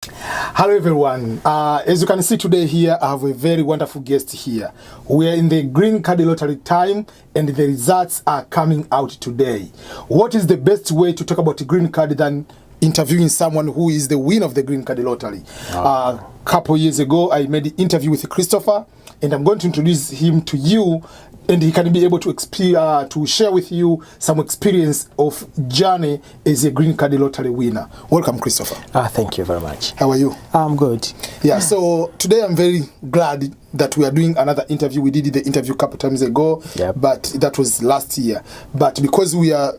Hello everyone, as you can see today here, I have a very wonderful guest here. We are in the green card lottery time and the results are coming out today. What is the best way to talk about the green card than interviewing someone who is the winner of the green card lottery? A couple years ago, I made an interview with Christopher and I'm going to introduce him to you and he can be able to share with you some experience of journey as a green card lottery winner. Welcome, Christopher. Thank you very much. How are you? I'm good. Yeah, so today I'm very glad that we are doing another interview. We did the interview a couple times ago, but that was last year. But because we are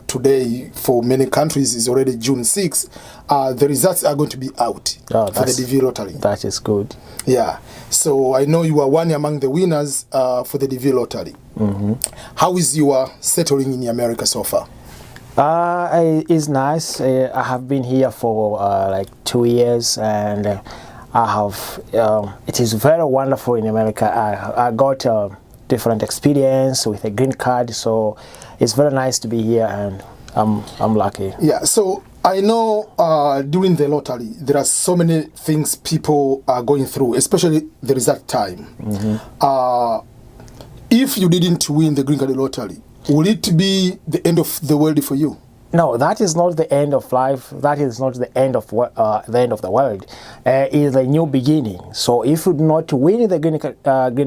today for many countries is already June 6th, the results are going to be out for the DV lottery. That is good. Yeah. So I know you are one among the winners for the DV lottery. How is your settling in America so far? It's nice. I have been here for like 2 years and I have, it is very wonderful in America. I got a different experience with a green card, so it's very nice to be here and I'm lucky. Yeah, so I know during the lottery there are so many things people are going through, especially the result time. If you didn't win the green card lottery, will it be the end of the world for you? No, that is not the end of life. That is not the end of the world. It is a new beginning. So if you do not win the green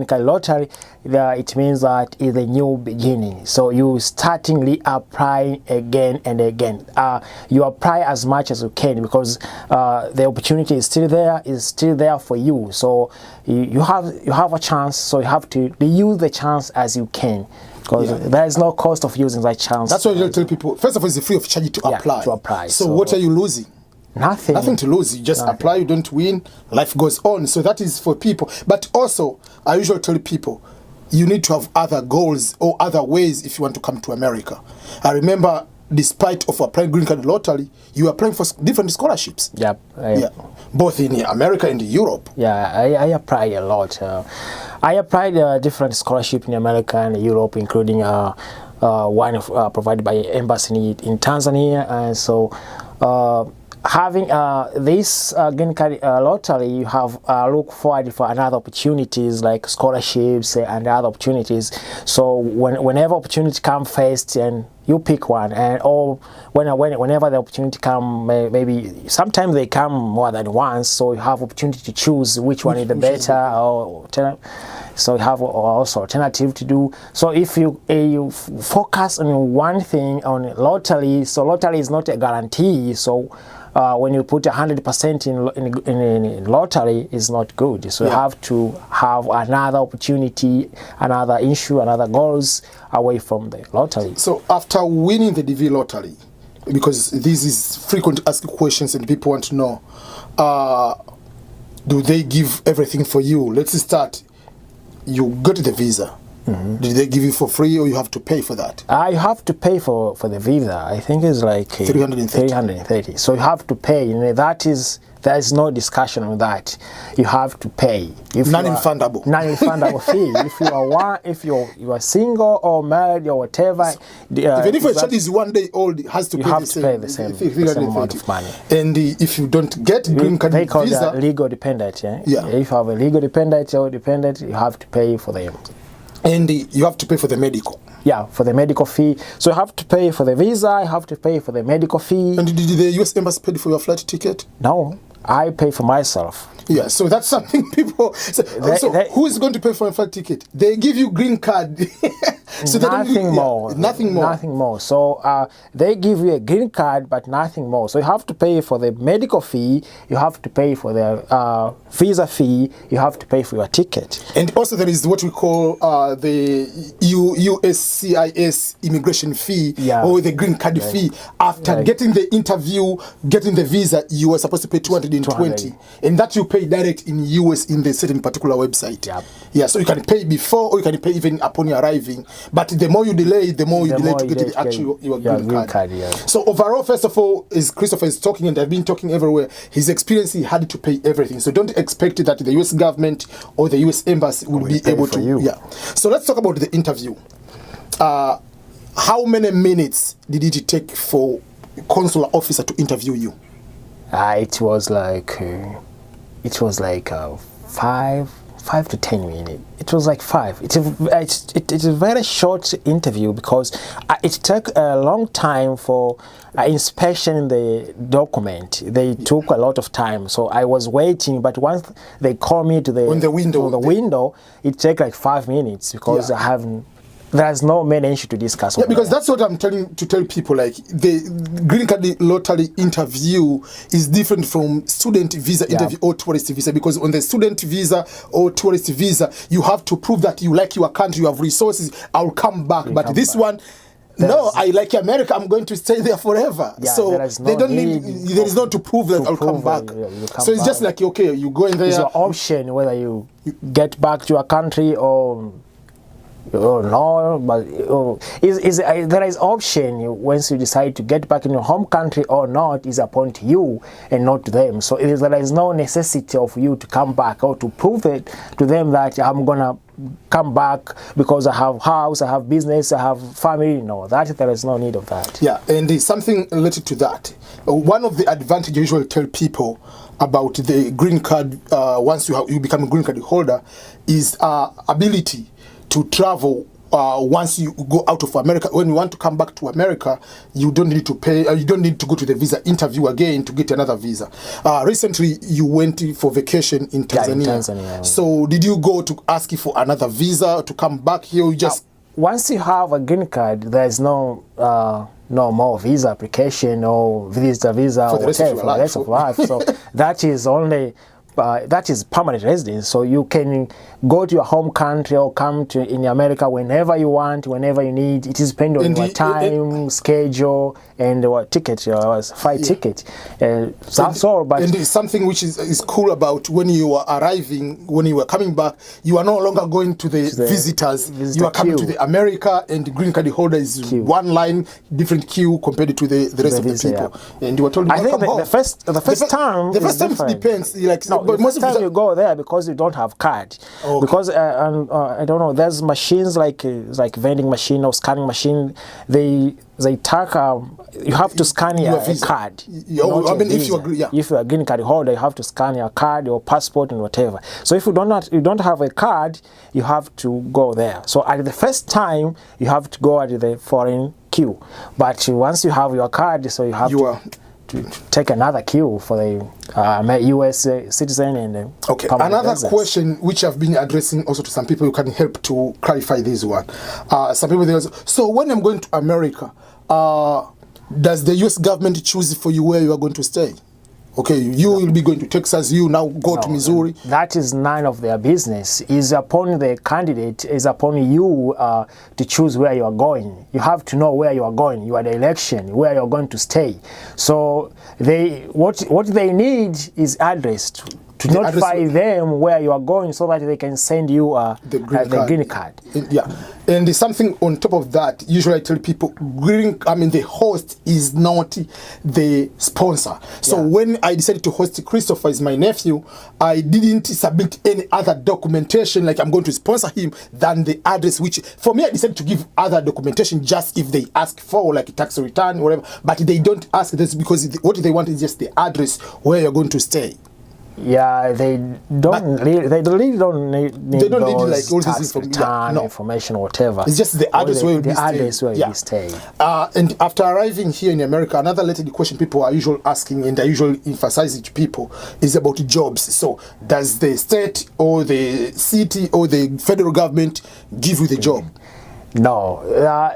card lottery, it means that it is a new beginning. So you startingly apply again and again. You apply as much as you can because the opportunity is still there for you. So you have a chance. So you have to use the chance as you can. Because there is no cost of using that chance. That's why I tell people, first of all, it's free of charge to apply. So what are you losing? Nothing. Nothing to lose. You just apply, you don't win, life goes on. So that is for people. But also, I usually tell people, you need to have other goals or other ways if you want to come to America. I remember, despite of applying green card lottery, you are applying for different scholarships. Both in America and Europe. Yeah, I apply a lot. I applied different scholarship in America and Europe, including one provided by embassy in Tanzania. And so having this green card lottery, you have look forward for another opportunities like scholarships and other opportunities. So whenever opportunity come first, and you pick one, and whenever the opportunity come, maybe sometimes they come more than once. So you have opportunity to choose which one is the better, so you have also alternative to do. So if you focus on one thing on lottery, so lottery is not a guarantee. So when you put 100% in lottery, is not good. So you have to have another opportunity, another issue, another goals away from the lottery. So after winning the DV lottery, because this is frequent asked questions and people want to know, do they give everything for you? Let's start. You got the visa. Did they give you for free or you have to pay for that? You have to pay for the visa. I think it's like 330. So you have to pay. There is no discussion on that. You have to pay. Non-refundable. Non-refundable fee. If you are single or married or whatever. Even if a child is 1 day old, has to pay the same amount of money. And if you don't get green card they call visa, it legal dependent. If you have a legal dependent or dependent, you have to pay for them. And you have to pay for the medical. Yeah, for the medical fee. So you have to pay for the visa, you have to pay for the medical fee. And did the US Embassy pay for your flight ticket? No, I pay for myself. Yeah, so that's something people say. So who is going to pay for a flight ticket? They give you green card. So nothing more. Nothing more. Nothing more. So they give you a green card, but nothing more. So you have to pay for the medical fee, you have to pay for the visa fee, you have to pay for your ticket. And also there is what we call the USCIS immigration fee or the green card fee. After getting the interview, getting the visa, you are supposed to pay 220. And that you pay direct in US in the certain particular website. Yeah, so you can pay before or you can pay even upon your arriving. But the more you delay, the more you delay to get your green card. So overall, first of all, as Christopher is talking, and I've been talking everywhere, his experience, he had to pay everything. So don't expect that the US government or the US Embassy will be able to. So let's talk about the interview. How many minutes did it take for consular officer to interview you? It was like 5 to 10 minutes. It was like 5. It's a very short interview because it took a long time for inspection the document. They took a lot of time, so I was waiting. But once they called me to the window, it took like 5 minutes because there's no main issue to discuss. Yeah, because that's what I'm trying to tell people. Like the green card lottery interview is different from student visa interview or tourist visa. Because on the student visa or tourist visa, you have to prove that you like your country, you have resources. I'll come back. But this one, no, I like America. I'm going to stay there forever. Yeah, so they don't need. There is no to prove that I'll come back. So it's just like, okay, you go in there. It's your option whether you get back to your country or no, but there is option once you decide to get back in your home country or not is upon to you and not to them. So there is no necessity of you to come back or to prove it to them that I'm gonna come back because I have house, I have business, I have family. No, there is no need of that. Yeah, and something related to that. One of the advantages I usually tell people about the green card once you become a green card holder is ability to travel. Once you go out of America, when you want to come back to America, you don't need to pay. You don't need to go to the visa interview again to get another visa. Recently, you went for vacation in Tanzania. Yeah, in Tanzania. So, did you go to ask for another visa to come back here? You just once you have a green card, there is no more visa application or visitor visa for or the rest of life. So that is only. That is permanent residence, so you can go to your home country or come to in America whenever you want, whenever you need. It is depending on your time, schedule, and what ticket, your flight ticket. That's all. But and it's something which is cool about when you are arriving, when you are coming back, you are no longer going to the visitors. You are coming to the America, and the green card holder is one line, different queue compared to the rest of the people. Yeah. And you were told, I think the first time it depends. Like no, the first time you go there because you don't have card. Okay. Because I don't know, there's machines like vending machine or scanning machine. They take you have to scan your card. I mean, if you're a green card holder, you have to scan your card, your passport, and whatever. So if you don't have a card, you have to go there. So at the first time, you have to go at the foreign queue. But once you have your card, so you have to take another queue for the U.S. citizen and okay. Another question which I've been addressing also to some people who can help to clarify this one. Some people they also, so when I'm going to America, does the U.S. government choose for you where you are going to stay? Okay, you will be going to Texas, you now go to Missouri. That is none of their business. It's upon the candidate, it's upon you to choose where you are going. You have to know where you are going. You are the election, where you are going to stay. So what they need is address to notify them where you are going so that they can send you the green card. And something on top of that, usually I tell people, the host is not the sponsor. So when I decided to host Christopher as my nephew, I didn't submit any other documentation like I'm going to sponsor him than the address, which for me I decided to give other documentation just if they ask for like tax return or whatever, but they don't ask this because what they want is just the address where you're going to stay. Yeah, they really don't need like all tax return information or whatever. It's just the address where you stay. And after arriving here in America, another related question people are usually asking, and I usually emphasize it to people, is about jobs. So does the state or the city or the federal government give you the job? No,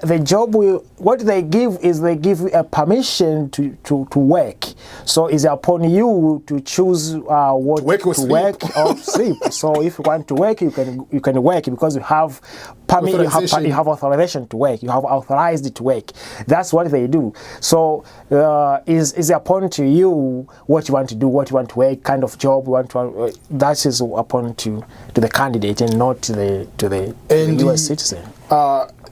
the job what they give is they give you a permission to work. So it's upon you to choose what to work or sleep. So if you want to work, you can work because you have permit, you have authorization to work. You have authorized to work. That's what they do. So is upon to you what you want to do, what you want to work, kind of job you want to. That is upon to the candidate and not to the U.S. citizen.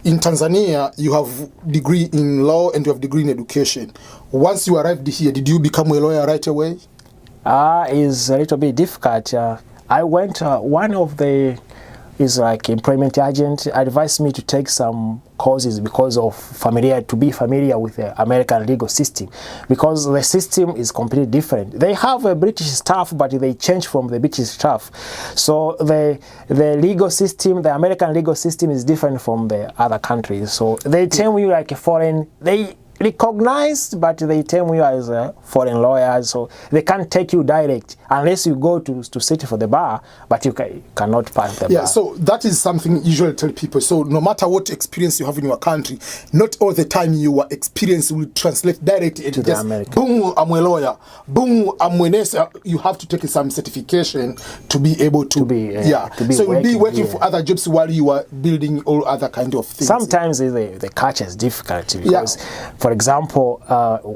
In Tanzania, you have degree in law and you have degree in education. Once you arrived here, did you become a lawyer right away? It's a little bit difficult. I went one of the is like employment agent, advised me to take some courses because of to be familiar with the American legal system, because the system is completely different. They have a British staff, but they change from the British staff. So the legal system, the American legal system, is different from the other countries. So they term you like a foreign. They recognized, but they term you as a foreign lawyer, so they can't take you direct unless you go to sit for the bar, but you cannot pass the bar. Yeah, so that is something usually tell people. So no matter what experience you have in your country, not all the time your experience will translate directly into the American. Boom, I'm a lawyer. Boom, I'm a nurse. You have to take some certification to be able to be so you'll be working for other jobs while you are building all other kind of things. Sometimes the culture is difficult because, for example,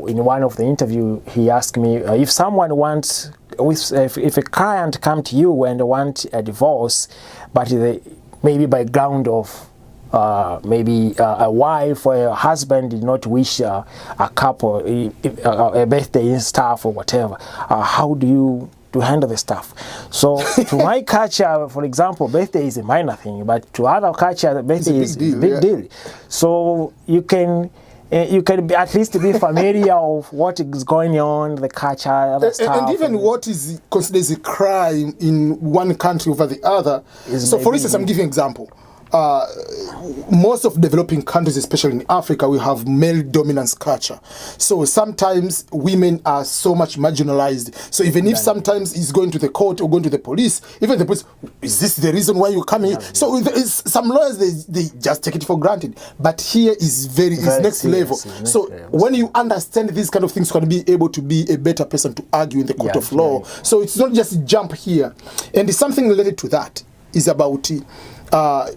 in one of the interview, he asked me if someone wants, if a client come to you and want a divorce, but they maybe background of maybe a wife or a husband did not wish a couple a birthday and stuff or whatever, how do you handle the stuff? So to my culture, for example, birthday is a minor thing, but to other culture, the birthday is a big deal. So you can at least be familiar of what is going on, the culture, other stuff. And even what is considered a crime in one country over the other. So for instance, I'm giving an example. Most of developing countries, especially in Africa, we have male dominance culture. So sometimes women are so much marginalized. So even if sometimes he's going to the court or going to the police, even the police, is this the reason why you're coming here? So there is some lawyers, they just take it for granted. But here is very next level. So when you understand these kind of things, you can be able to be a better person to argue in the court of law. So it's not just jump here. And something related to that is about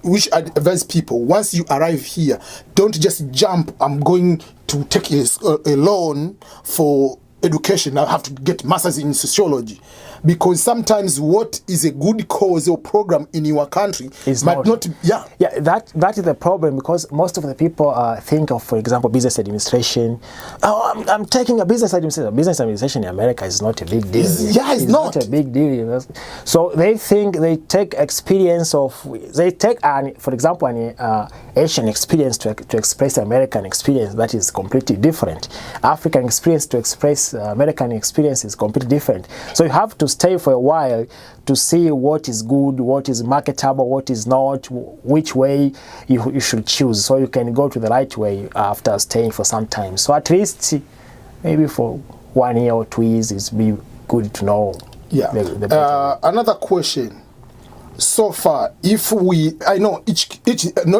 which I advise people, once you arrive here, don't just jump, I'm going to take a loan for education, I have to get masters in sociology, because sometimes what is a good cause or program in your country might not that is the problem, because most of the people think of, for example, business administration. I'm taking a business administration in America is not a big deal. It's not a big deal. So they think they take experience of, for example, an Asian experience to express American experience. That is completely different. African experience to express American experience is completely different. So you have to stay for a while to see what is good, what is marketable, what is not, which way you should choose, so you can go to the right way after staying for some time. So at least maybe for 1 year or 2 years, it's be good to know. Another question. So far, I know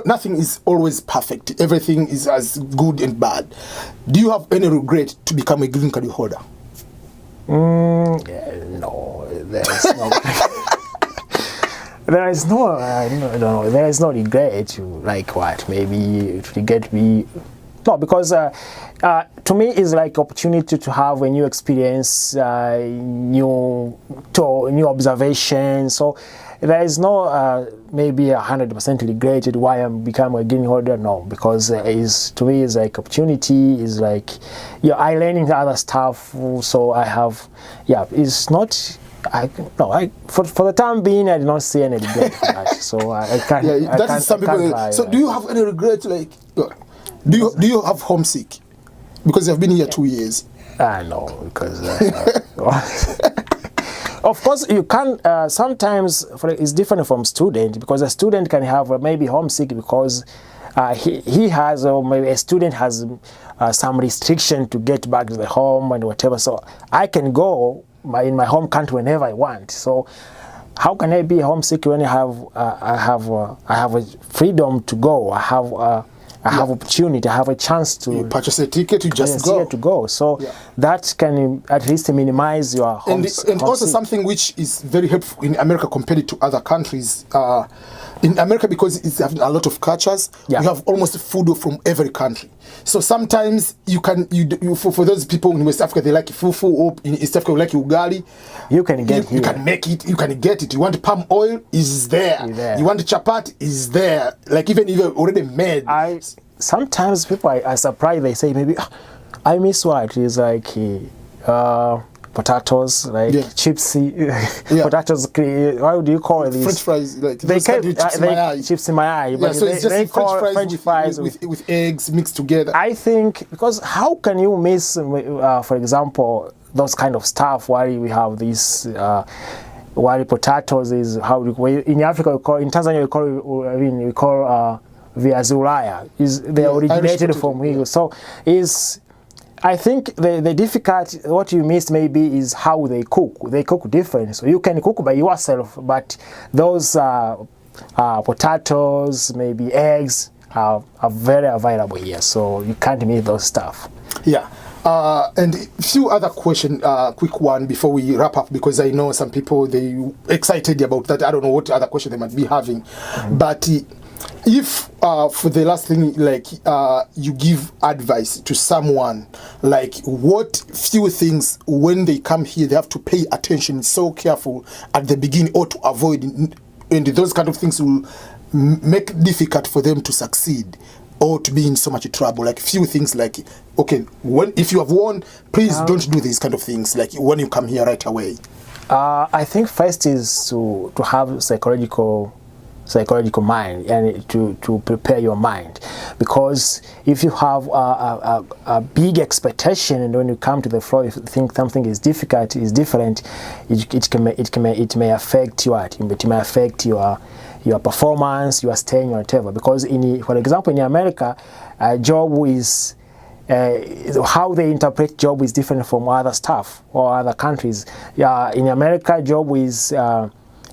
nothing is always perfect. Everything is as good and bad. Do you have any regret to become a green card holder? No, there's no. There is no regret. To like what? Maybe regret me. No, because to me it's like opportunity to have a new experience, new observation. So there is no maybe 100% regret why I'm becoming a green holder. No, because to me it's like opportunity. Is like I learning other stuff. So I have it's not. For the time being, I did not see any regret for that. So I can't. So do you have any regret? Like, do you have homesick? Because you've been here 2 years. No, because of course you can. Sometimes it's different from student, because a student can have maybe homesick because he has, or maybe a student has some restriction to get back to the home and whatever. So I can go in my home country whenever I want. So how can I be homesick when I have a freedom to go? I have opportunity. I have a chance to you purchase a ticket. You just go. So that can at least minimize your homesick. And also something which is very helpful in America compared to other countries. In America, because it's having a lot of cultures, you have almost food from every country. So sometimes you can for those people in West Africa, they like fufu, or in East Africa they like ugali. You can get you can make it. You can get it. You want palm oil, is there. You want chapati, is there. Like even if you're already made. Sometimes people are surprised. They say maybe I miss what is like. potatoes, like chipsy potatotos. How do you call these? French fries, like they call chips in my eye. But so it's just they call French fries with eggs mixed together. I think because how can you miss, for example, those kind of stuff while we have these? While potatoes is how in Africa we call, in Tanzania we call viazi ulaya. They originated from here. So I think the difficult, what you missed maybe is how they cook. They cook different. So you can cook by yourself, but those potatoes, maybe eggs are very available here. So you can't miss those stuff. Yeah. And a few other questions, quick one before we wrap up, because I know some people, they excited about that. I don't know what other question they might be having. But if for the last thing, like you give advice to someone, like what few things when they come here they have to pay attention, so careful at the beginning, or to avoid, and those kind of things will make it difficult for them to succeed or to be in so much trouble. Like few things, like okay, if you have won, please don't do these kind of things, like when you come here right away. I think first is to have psychological mind, and to prepare your mind, because if you have a big expectation and when you come to the floor you think something is difficult, is different, it may affect your performance, your staying, or whatever. Because for example, in America, job is how they interpret job is different from other stuff or other countries. In America, job is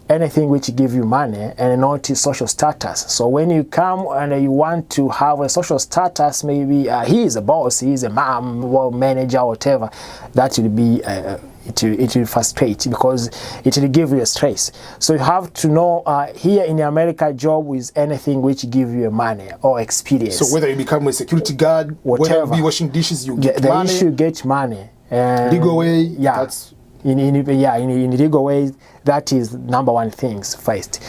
anything which give you money and not social status. So when you come and you want to have a social status, maybe he is a boss, he is a mom, or manager, or whatever, that will be it will frustrate, because it will give you a stress. So you have to know here in America, job is anything which give you money or experience. So whether you become a security guard, whatever, whether you be washing dishes, you get money. You get money. Legal way, yeah. That's in legal way, that is number one things first.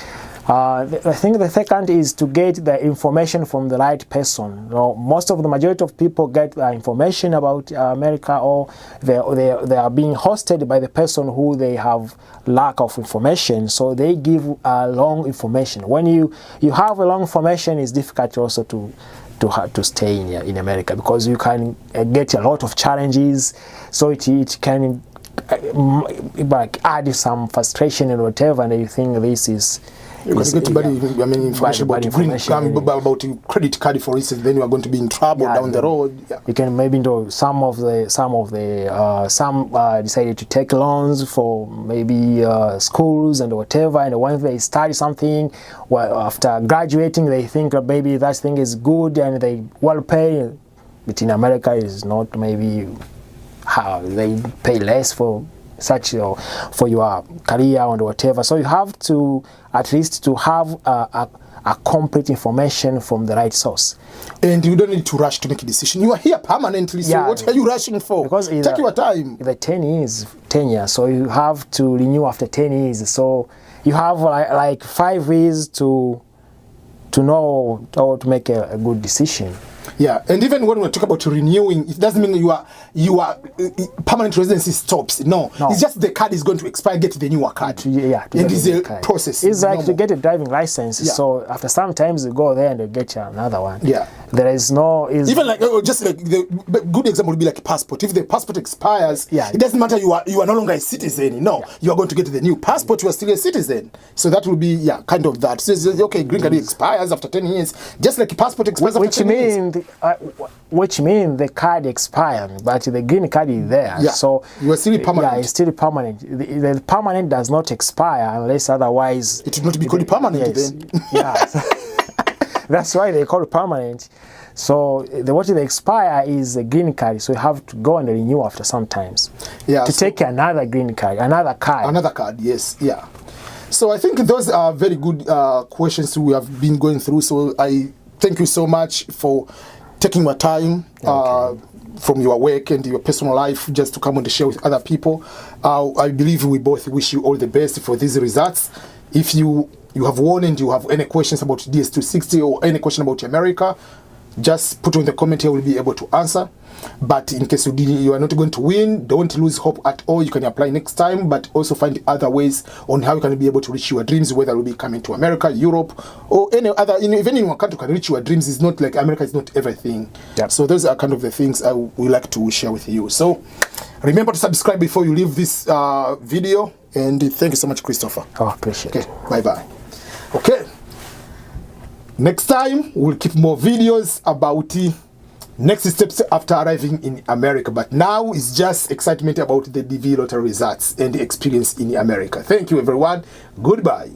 I think the second is to get the information from the right person. Most of the majority of people get information about America, or they are being hosted by the person who they have lack of information, so they give long information. When you have a long information, it's difficult also to stay in America, because you can get a lot of challenges, so it can add some frustration and whatever, and you think this is information about credit card, for instance, then you are going to be in trouble down the road. You can maybe know some decided to take loans for maybe schools and whatever, and once they study something, well, after graduating, they think that maybe that thing is good and they well pay. But in America, is not, maybe how they pay less for such for your career and whatever. So you have to at least to have a complete information from the right source. And you don't need to rush to make a decision. You are here permanently, so what are you rushing for? Because take your time. The 10 years, so you have to renew after 10 years. So you have like 5 years to know or to make a good decision. Yeah, and even when we talk about renewing, it doesn't mean your permanent residency stops. No, it's just the card is going to expire. Get the newer card. And it's a process. It's like to get a driving license. Yeah. So after some times you go there and you get another one. Yeah, there is no even like just like the good example would be like passport. If the passport expires, it doesn't matter. You are no longer a citizen. No, you are going to get the new passport. You are still a citizen. So that will be kind of that. So it's okay, green card expires after 10 years, just like a passport expires after 10 years. Which means the card expired, but the green card is there. Yeah. So you are still permanent. Yeah, it's still permanent. The permanent does not expire unless otherwise. It would not be called permanent then. Yeah. That's why they call it permanent. So what they expire is a green card. So you have to go and renew after some times. Yeah. To take another green card, another card. Another card, yes, yeah. So I think those are very good questions we have been going through. So I thank you so much for taking your time from your work and your personal life just to come and share with other people. I believe we both wish you all the best for these results. If you have won and you have any questions about DS260 or any question about America, just put on the comment here, we'll be able to answer. But in case you are not going to win, don't lose hope at all. You can apply next time, but also find other ways on how you can be able to reach your dreams, whether it will be coming to America, Europe, or any other, even in one country can reach your dreams. It's not like America is not everything. Yep. So those are kind of the things I would like to share with you. So remember to subscribe before you leave this video. And thank you so much, Christopher. Oh, appreciate it. Okay, bye-bye. Okay. Next time, we'll keep more videos about next steps after arriving in America. But now it's just excitement about the DV lottery results and the experience in America. Thank you, everyone. Goodbye.